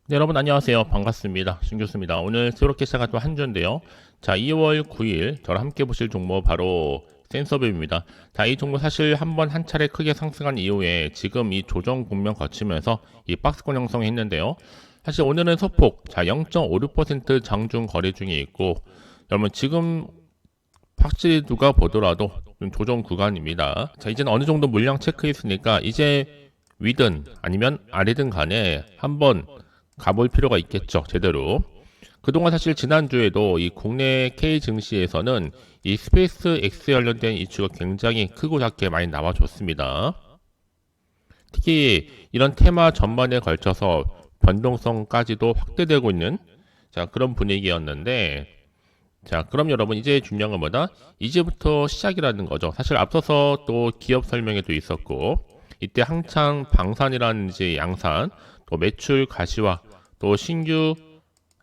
네, 여러분 안녕하세요. 반갑습니다. 신교수입니다. 오늘 새롭게 시작한 또 한 주인데요. 자, 2월 9일 저랑 함께 보실 종목 바로 센서뷰입니다. 자, 이 종목 사실 한번 한 차례 크게 상승한 이후에 지금 이 조정 국면 거치면서 이 박스권 형성했는데요. 사실 오늘은 소폭 자 0.56% 장중 거래 중에 있고, 여러분 지금 확실히 누가 보더라도 좀 조정 구간입니다. 자, 이제는 어느 정도 물량 체크했으니까 이제 위든 아니면 아래든 간에 한번 가볼 필요가 있겠죠, 제대로. 그동안 사실 지난주에도 이 국내 K 증시에서는 이 스페이스 X 관련된 이슈가 굉장히 크고 작게 많이 나와줬습니다. 특히 이런 테마 전반에 걸쳐서 변동성까지도 확대되고 있는 자 그런 분위기였는데, 자 그럼 여러분 이제 중요한 건 뭐다? 이제부터 시작이라는 거죠. 사실 앞서서 또 기업 설명회도 있었고, 이때 한창 방산이라든지 양산, 또 매출 가시화, 또 신규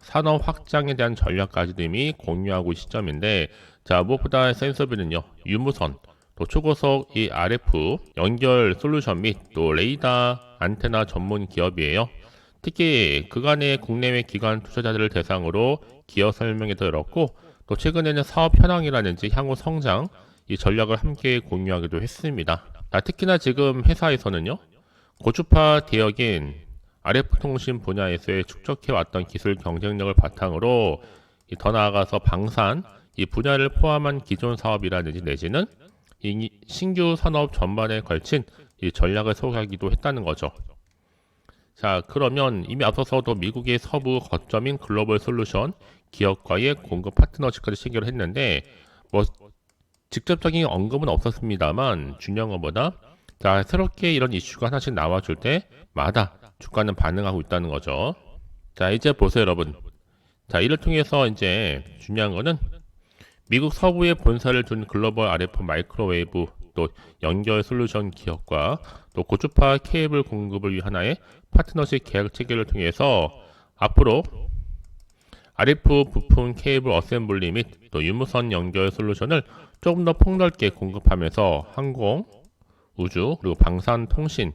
산업 확장에 대한 전략까지도 이미 공유하고 있는 시점인데, 자 무엇보다 센서비는요 유무선, 또 초고속 이 RF 연결 솔루션 및 또 레이더 안테나 전문 기업이에요. 특히 그간의 국내외 기관 투자자들을 대상으로 기업 설명회도 열었고, 또 최근에는 사업 현황이라든지 향후 성장 이 전략을 함께 공유하기도 했습니다. 특히나 지금 회사에서는요 고주파 대역인 RF 통신 분야에서의 축적해왔던 기술 경쟁력을 바탕으로 더 나아가서 방산 이 분야를 포함한 기존 사업이라든지 내지는 이 신규 산업 전반에 걸친 이 전략을 소개하기도 했다는 거죠. 자, 그러면 이미 앞서서도 미국의 서부 거점인 글로벌 솔루션 기업과의 공급 파트너십까지 체결을 했는데, 뭐 직접적인 언급은 없었습니다만 중요한 것보다 자 새롭게 이런 이슈가 하나씩 나와줄 때마다 주가는 반응하고 있다는 거죠. 자 이제 보세요 여러분. 자 이를 통해서 이제 중요한 거는 미국 서부에 본사를 둔 글로벌 RF 마이크로웨이브 또 연결 솔루션 기업과 또 고주파 케이블 공급을 위한 하나의 파트너십 계약 체결을 통해서 앞으로 RF 부품 케이블 어셈블리 및 또 유무선 연결 솔루션을 조금 더 폭넓게 공급하면서 항공, 우주, 그리고 방산, 통신,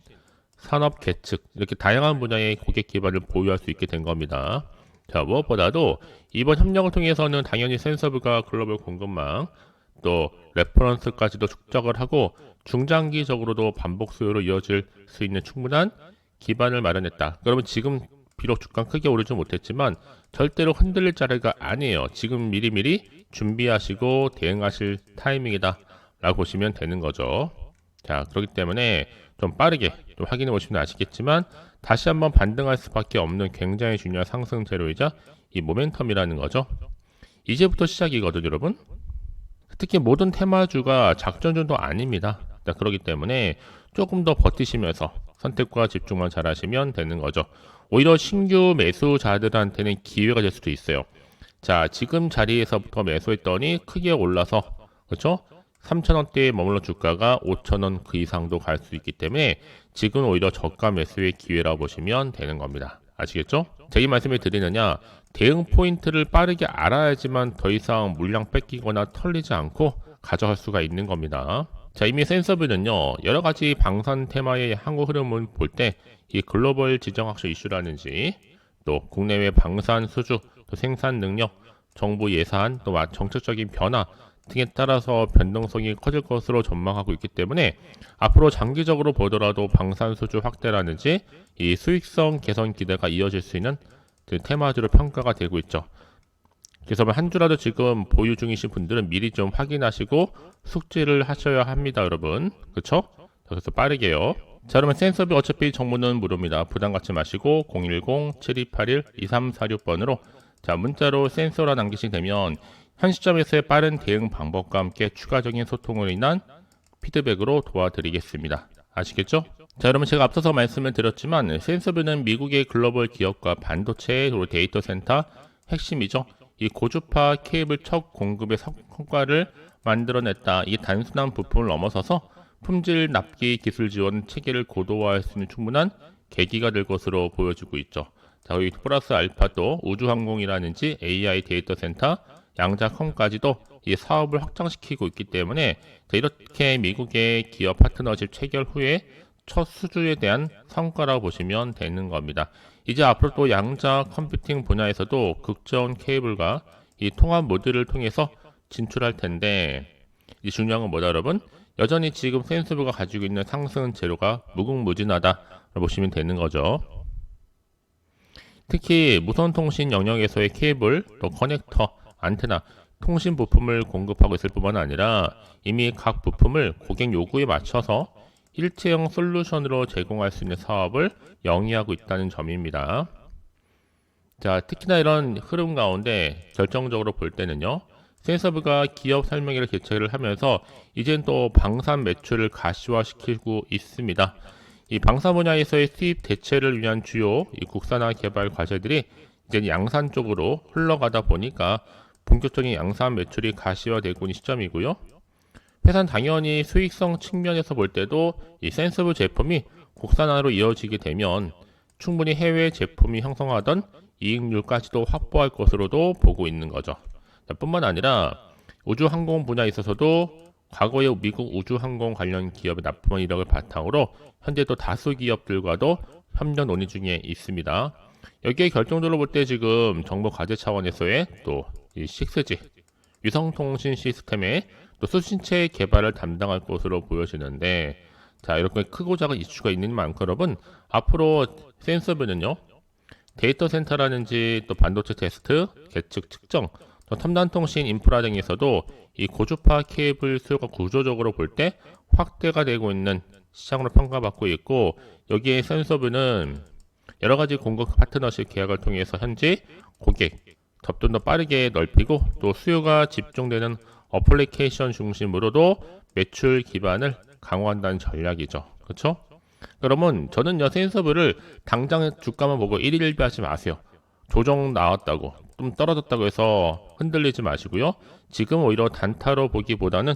산업 계측 이렇게 다양한 분야의 고객 기반을 보유할 수 있게 된 겁니다. 자, 무엇보다도 이번 협력을 통해서는 당연히 센서브가 글로벌 공급망 또 레퍼런스까지도 축적을 하고 중장기적으로도 반복 수요로 이어질 수 있는 충분한 기반을 마련했다. 그러면 지금 비록 주가 크게 오르지 못했지만 절대로 흔들릴 자리가 아니에요. 지금 미리미리 준비하시고 대응하실 타이밍이다 라고 보시면 되는 거죠. 자, 그렇기 때문에 좀 빠르게 좀 확인해 보시면 아시겠지만 다시 한번 반등할 수밖에 없는 굉장히 중요한 상승 재료이자 이 모멘텀이라는 거죠. 이제부터 시작이거든요, 여러분. 특히 모든 테마주가 작전주도 아닙니다. 자, 그렇기 때문에 조금 더 버티시면서 선택과 집중만 잘 하시면 되는 거죠. 오히려 신규 매수자들한테는 기회가 될 수도 있어요. 자, 지금 자리에서부터 매수했더니 크게 올라서 그렇죠? 3,000원대에 머물러 주가가 5,000원 그 이상도 갈 수 있기 때문에 지금 오히려 저가 매수의 기회라고 보시면 되는 겁니다. 아시겠죠? 제가 이 말씀을 드리느냐, 대응 포인트를 빠르게 알아야지만 더 이상 물량 뺏기거나 털리지 않고 가져갈 수가 있는 겁니다. 자, 이미 센서뷰는요 여러 가지 방산 테마의 향후 흐름을 볼 때 이 글로벌 지정학적 이슈라든지 또 국내외 방산 수주, 또 생산 능력, 정부 예산, 또 정책적인 변화 등에 따라서 변동성이 커질 것으로 전망하고 있기 때문에 앞으로 장기적으로 보더라도 방산 수주 확대라든지 이 수익성 개선 기대가 이어질 수 있는 테마주로 평가가 되고 있죠. 그래서 한 주라도 지금 보유 중이신 분들은 미리 좀 확인하시고 숙지를 하셔야 합니다, 여러분. 그렇죠? 그래서 빠르게요. 자, 그러면 센서비 어차피 정보는 무료입니다. 부담 갖지 마시고 010-7281-2346번으로 자 문자로 센서라 남기시게 되면 현 시점에서의 빠른 대응 방법과 함께 추가적인 소통으로 인한 피드백으로 도와드리겠습니다. 아시겠죠? 자, 여러분 제가 앞서서 말씀을 드렸지만 센서뷰는 미국의 글로벌 기업과 반도체 그리고 데이터 센터 핵심이죠. 이 고주파 케이블 첫 공급의 성과를 만들어냈다. 이 단순한 부품을 넘어서서 품질 납기 기술 지원 체계를 고도화할 수 있는 충분한 계기가 될 것으로 보여지고 있죠. 자, 여기 플러스 알파도 우주항공이라든지 AI 데이터 센터, 양자컴까지도 이 사업을 확장시키고 있기 때문에 이렇게 미국의 기업 파트너십 체결 후에 첫 수주에 대한 성과라고 보시면 되는 겁니다. 이제 앞으로 또 양자 컴퓨팅 분야에서도 극저온 케이블과 이 통합 모듈을 통해서 진출할 텐데, 이 중요한 건 뭐다 여러분? 여전히 지금 센서브가 가지고 있는 상승 재료가 무궁무진하다 보시면 되는 거죠. 특히 무선통신 영역에서의 케이블, 또 커넥터, 안테나, 통신 부품을 공급하고 있을 뿐만 아니라 이미 각 부품을 고객 요구에 맞춰서 일체형 솔루션으로 제공할 수 있는 사업을 영위하고 있다는 점입니다. 자, 특히나 이런 흐름 가운데 결정적으로 볼 때는요, 센서브가 기업 설명회를 개최를 하면서 이젠 또 방산 매출을 가시화시키고 있습니다. 이 방산 분야에서의 수입 대체를 위한 주요 이 국산화 개발 과제들이 이제 양산 쪽으로 흘러가다 보니까 본격적인 양산 매출이 가시화되고 있는 시점이고요. 회사는 당연히 수익성 측면에서 볼 때도 이 센서브 제품이 국산화로 이어지게 되면 충분히 해외 제품이 형성하던 이익률까지도 확보할 것으로도 보고 있는 거죠. 뿐만 아니라 우주항공 분야에 있어서도 과거에 미국 우주항공 관련 기업의 납품한 이력을 바탕으로 현재 또 다수 기업들과도 협력 논의 중에 있습니다. 여기에 결정적으로 볼 때 지금 정부 과제 차원에서의 또 이 6G 위성통신 시스템의 또 수신체 개발을 담당할 것으로 보여지는데, 자, 이렇게 크고 작은 이슈가 있는 만큼 여러분 앞으로 센서브는요, 데이터 센터라든지 또 반도체 테스트, 계측 측정, 또 첨단 통신 인프라 등에서도 이 고주파 케이블 수요가 구조적으로 볼 때 확대가 되고 있는 시장으로 평가받고 있고, 여기에 센서브는 여러 가지 공급 파트너십 계약을 통해서 현재 고객 접점 더 빠르게 넓히고 또 수요가 집중되는 어플리케이션 중심으로도 매출 기반을 강화한다는 전략이죠. 그렇죠? 그러면 저는요, 센서브를 당장 주가만 보고 1일 1비하지 마세요. 조정 나왔다고 좀 떨어졌다고 해서 흔들리지 마시고요. 지금 오히려 단타로 보기보다는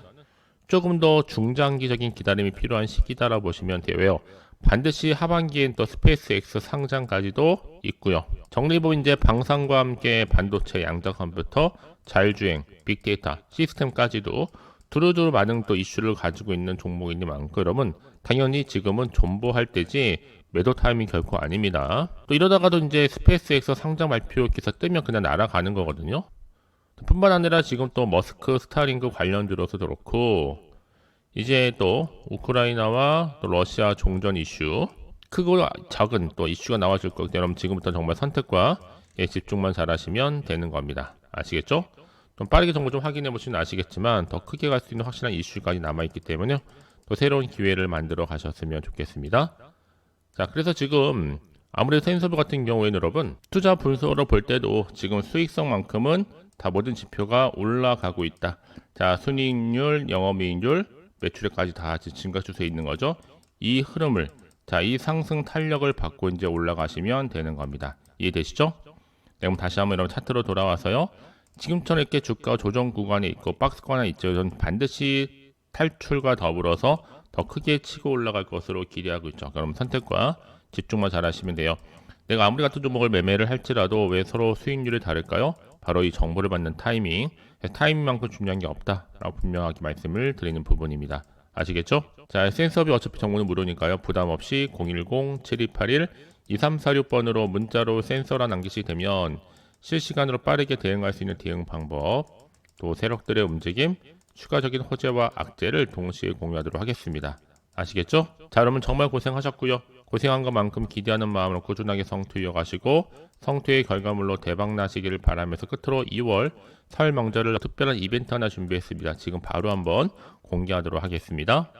조금 더 중장기적인 기다림이 필요한 시기다라 보시면 돼요. 반드시 하반기엔 또 스페이스X 상장까지도 있고요. 정리해보면 이제 방산과 함께 반도체, 양자 컴퓨터, 자율주행, 빅데이터, 시스템까지도 두루두루 많은 또 이슈를 가지고 있는 종목이니 많고, 여러분 당연히 지금은 존버할 때지 매도 타이밍 결코 아닙니다. 또 이러다가도 이제 스페이스X 상장 발표 기사 뜨면 그냥 날아가는 거거든요. 뿐만 아니라 지금 또 머스크 스타링크 관련주로서 그렇고, 이제 또 우크라이나와 또 러시아 종전 이슈, 크고 작은 또 이슈가 나와줄 거기 때문에 여러분 지금부터 정말 선택과 집중만 잘 하시면 되는 겁니다. 아시겠죠? 좀 빠르게 정보 좀 확인해 보시면 아시겠지만 더 크게 갈 수 있는 확실한 이슈까지 남아있기 때문에 또 새로운 기회를 만들어 가셨으면 좋겠습니다. 자, 그래서 지금 아무래도 센서브 같은 경우에는 여러분 투자 분석으로 볼 때도 지금 수익성만큼은 다 모든 지표가 올라가고 있다. 자, 순이익률, 영업이익률, 매출액까지 다 증가 추세에 있는 거죠. 이 흐름을, 자, 이 상승 탄력을 받고 이제 올라가시면 되는 겁니다. 이해되시죠? 네, 그럼 다시 한번 여러분 차트로 돌아와서요. 지금처럼 이렇게 주가 조정 구간에 있고 박스권에 있죠. 저는 반드시 탈출과 더불어서 더 크게 치고 올라갈 것으로 기대하고 있죠. 그럼 선택과 집중만 잘 하시면 돼요. 내가 아무리 같은 종목을 매매를 할지라도 왜 서로 수익률이 다를까요? 바로 이 정보를 받는 타이밍, 타이밍만큼 중요한 게 없다라고 분명하게 말씀을 드리는 부분입니다. 아시겠죠? 자, 센서비 어차피 정보는 무료니까요. 부담 없이 010-7281-2346번으로 문자로 센서라 남기시게 되면 실시간으로 빠르게 대응할 수 있는 대응 방법, 또 세력들의 움직임, 추가적인 호재와 악재를 동시에 공유하도록 하겠습니다. 아시겠죠? 자, 여러분 정말 고생하셨고요. 고생한 것만큼 기대하는 마음으로 꾸준하게 성투 이어가시고 성투의 결과물로 대박 나시기를 바라면서 끝으로 2월 설 명절을 특별한 이벤트 하나 준비했습니다. 지금 바로 한번 공개하도록 하겠습니다.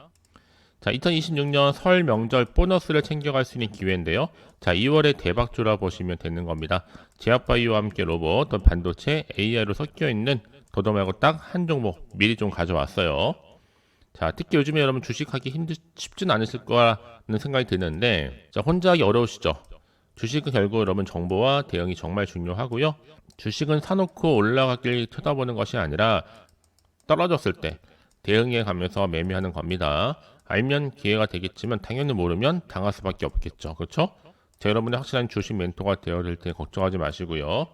자, 2026년 설 명절 보너스를 챙겨갈 수 있는 기회인데요. 자, 2월의 대박주라 보시면 되는 겁니다. 제약바이오와 함께 로봇, 또 반도체, AI로 섞여 있는 도도 말고 딱 한 종목 미리 좀 가져왔어요. 자, 특히 요즘에 여러분 주식하기 쉽진 않으실 거라는 생각이 드는데, 자, 혼자 하기 어려우시죠? 주식은 결국 여러분 정보와 대응이 정말 중요하고요. 주식은 사놓고 올라가길 쳐다보는 것이 아니라 떨어졌을 때 대응해 가면서 매매하는 겁니다. 알면 기회가 되겠지만 당연히 모르면 당할 수밖에 없겠죠. 그렇죠? 자, 여러분의 확실한 주식 멘토가 되어줄 때 걱정하지 마시고요.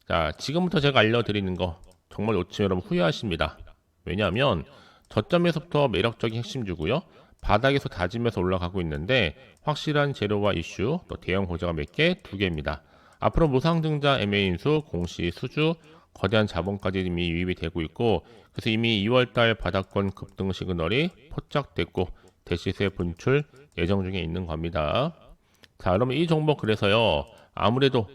자, 지금부터 제가 알려드리는 거 정말 놓치면 여러분 후회하십니다. 왜냐하면 저점에서부터 매력적인 핵심주고요. 바닥에서 다지면서 올라가고 있는데 확실한 재료와 이슈, 또 대형 호재가 몇 개? 2개입니다. 앞으로 무상증자, MA인수, 공시, 수주, 거대한 자본까지 이미 유입이 되고 있고, 그래서 이미 2월달 바닥권 급등 시그널이 포착됐고 대시세 분출 예정 중에 있는 겁니다. 자, 그러면 이 종목 그래서요, 아무래도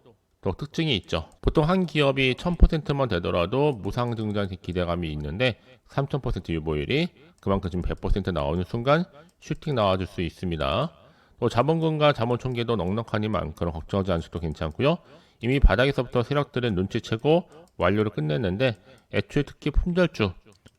또 특징이 있죠. 보통 한 기업이 1000%만 되더라도 무상증자 기대감이 있는데 3000% 유보율이 그만큼 지금 100% 나오는 순간 슈팅 나와줄 수 있습니다. 또 자본금과 자본총계도 넉넉하니 많거나 걱정하지 않으셔도 괜찮고요. 이미 바닥에서부터 세력들은 눈치채고 완료를 끝냈는데 애초에 특히 품절주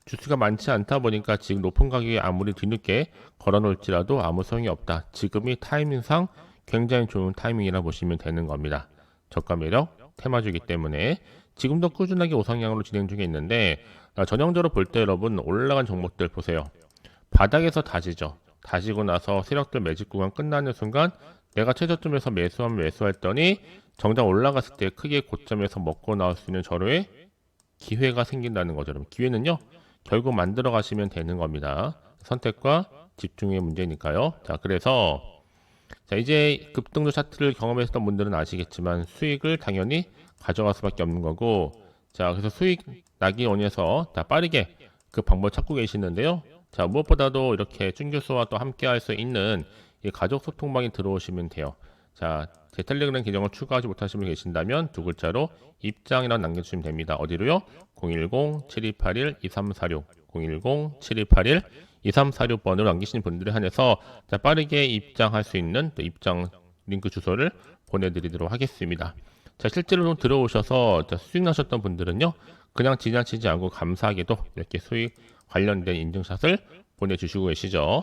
주수가 많지 않다 보니까 지금 높은 가격에 아무리 뒤늦게 걸어놓을지라도 아무 소용이 없다. 지금이 타이밍상 굉장히 좋은 타이밍이라 보시면 되는 겁니다. 저가 매력 테마주기 때문에 지금도 꾸준하게 우상향으로 진행 중에 있는데 전형적으로 볼 때 여러분 올라간 종목들 보세요. 바닥에서 다지죠. 다지고 나서 세력들 매집 구간 끝나는 순간 내가 최저점에서 매수하면 매수했더니 정작 올라갔을 때 크게 고점에서 먹고 나올 수 있는 절호의 기회가 생긴다는 거죠. 여러분 기회는요 결국 만들어 가시면 되는 겁니다. 선택과 집중의 문제니까요. 자, 그래서 자, 이제 급등주 차트를 경험했던 분들은 아시겠지만 수익을 당연히 가져갈 수밖에 없는 거고, 자, 그래서 수익 나기 원해서 다 빠르게 그 방법 찾고 계시는데요. 자, 무엇보다도 이렇게 준 교수와 또 함께 할 수 있는 이 가족 소통방에 들어오시면 돼요. 자, 제 텔레그램 계정을 추가하지 못하신 분 계신다면 두 글자로 입장이라고 남겨주시면 됩니다. 어디로요? 010-7281-2346 010-7281-2346번으로 남기신 분들에 한해서 자, 빠르게 입장할 수 있는 또 입장 링크 주소를 보내드리도록 하겠습니다. 자, 실제로 좀 들어오셔서 자, 수익 나셨던 분들은요, 그냥 지나치지 않고 감사하게도 이렇게 수익 관련된 인증샷을 보내주시고 계시죠.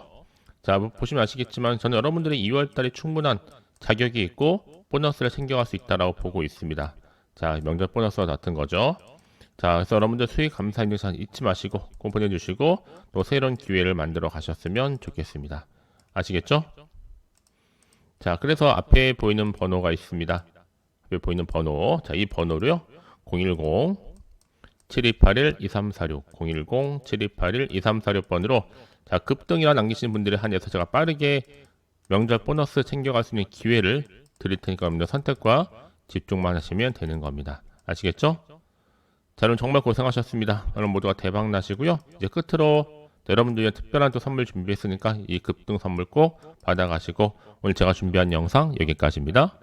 자, 보시면 아시겠지만 저는 여러분들이 2월달에 충분한 자격이 있고 보너스를 챙겨갈 수 있다라고 보고 있습니다. 자, 명절 보너스와 같은 거죠. 자, 그래서 여러분들 수익 감사 인증샷 잊지 마시고 꼭 보내주시고 또 새로운 기회를 만들어 가셨으면 좋겠습니다. 아시겠죠? 자, 그래서 앞에 보이는 번호가 있습니다. 앞에 보이는 번호, 자, 이 번호로요 010-7281-2346 010-7281-2346번으로 자, 급등이라 남기시는 분들에 한해서 제가 빠르게 명절 보너스 챙겨갈 수 있는 기회를 드릴 테니까 여러분들 선택과 집중만 하시면 되는 겁니다. 아시겠죠? 자, 여러분 정말 고생하셨습니다. 여러분 모두가 대박 나시고요. 이제 끝으로 여러분들 위한 특별한 또 선물 준비했으니까 이 급등 선물 꼭 받아가시고 오늘 제가 준비한 영상 여기까지입니다.